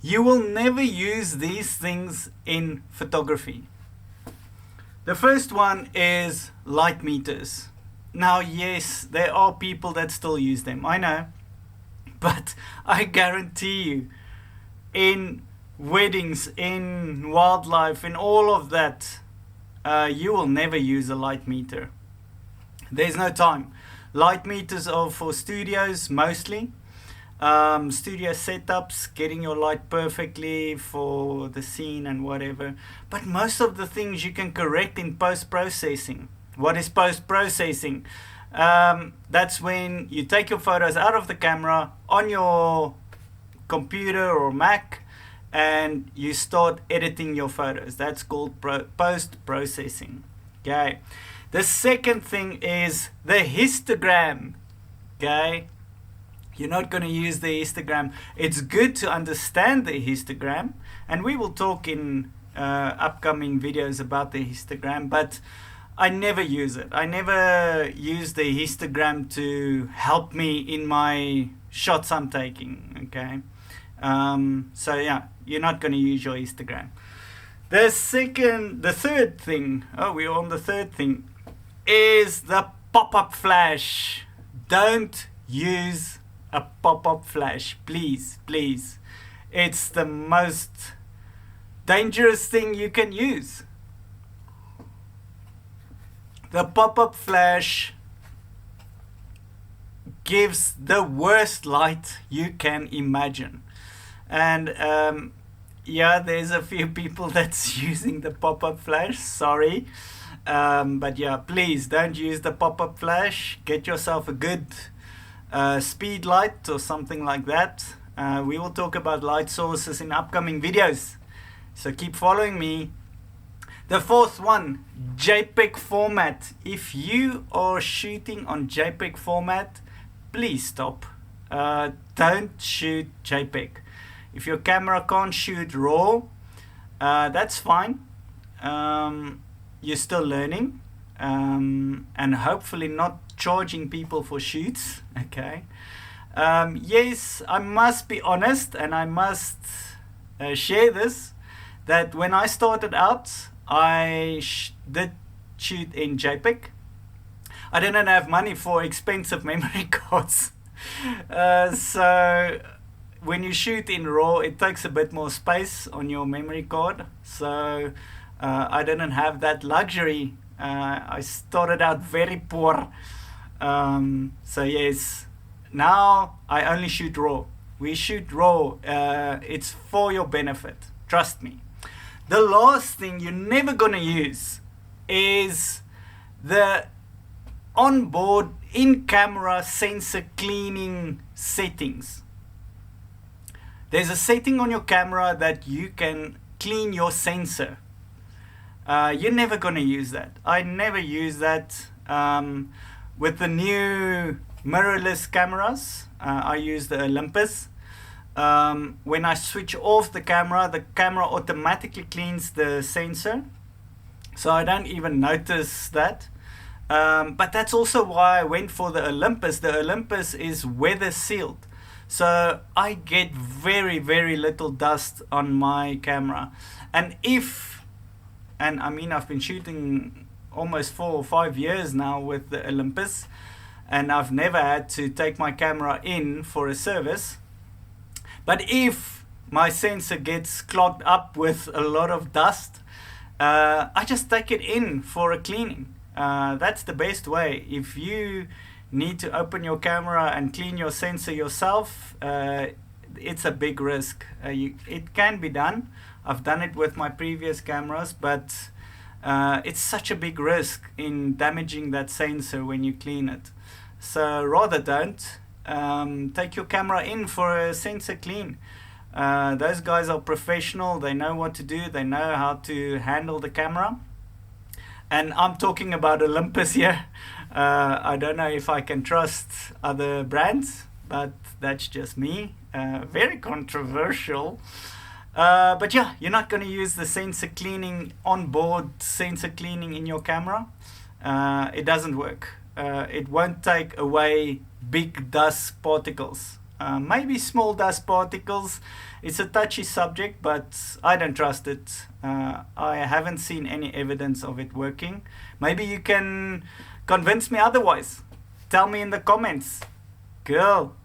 You will never use these things in photography. The first one is light meters. Now, yes, there are people that still use them, I know, but I guarantee you, in weddings, in wildlife, in all of that, you will never use a light meter. There's no time. Light meters are for studios mostly. Studio setups, getting your light perfectly for the scene and whatever. But most of the things you can correct in post-processing. What is post-processing? That's when you take your photos out of the camera on your computer or Mac and you start editing your photos. That's called post-processing. Okay. The second thing is the histogram. Okay. You're not going to use the histogram. It's good to understand the histogram, and we will talk in upcoming videos about the histogram, but I never use it. I never use the histogram to help me in my shots I'm taking, okay? So yeah, you're not going to use your histogram. The third thing, we're on the third thing, is the pop-up flash. Don't use a pop-up flash, please, please. It's the most dangerous thing you can use. The pop-up flash gives the worst light you can imagine. And yeah, there's a few people that's using the pop-up flash, sorry. But yeah, please don't use the pop-up flash. Get yourself a good speed light or something like that. We will talk about light sources in upcoming videos, so keep following me. The fourth one, JPEG format. If you are shooting on JPEG format, please stop. Don't shoot JPEG. If your camera can't shoot RAW, that's fine. You're still learning, and hopefully not charging people for shoots, okay? Yes, I must be honest, and I must share this, that when I started out, I did shoot in JPEG. I didn't have money for expensive memory cards. So when you shoot in RAW, it takes a bit more space on your memory card. So I didn't have that luxury. I started out very poor. So yes, now I only shoot RAW. We shoot RAW. It's for your benefit. Trust me. The last thing you're never going to use is the onboard in-camera sensor cleaning settings. There's a setting on your camera that you can clean your sensor. You're never going to use that. I never use that. With the new mirrorless cameras, I use the Olympus. When I switch off the camera automatically cleans the sensor. So I don't even notice that. But that's also why I went for the Olympus. The Olympus is weather sealed. So I get very, very little dust on my camera. And I mean, I've been shooting almost 4 or 5 years now with the Olympus, and I've never had to take my camera in for a service. But if my sensor gets clogged up with a lot of dust, I just take it in for a cleaning. That's the best way. If you need to open your camera and clean your sensor yourself, it's a big risk. It can be done. I've done it with my previous cameras, but it's such a big risk in damaging that sensor when you clean it. So rather don't. Take your camera in for a sensor clean. Those guys are professional. They know what to do. They know how to handle the camera. And I'm talking about Olympus here. I don't know if I can trust other brands, but that's just me. Very controversial. But yeah, you're not going to use the sensor cleaning onboard sensor cleaning in your camera. It doesn't work. It won't take away big dust particles. maybe small dust particles. It's a touchy subject, but I don't trust it. I haven't seen any evidence of it working. Maybe you can convince me otherwise. Tell me in the comments. Cool.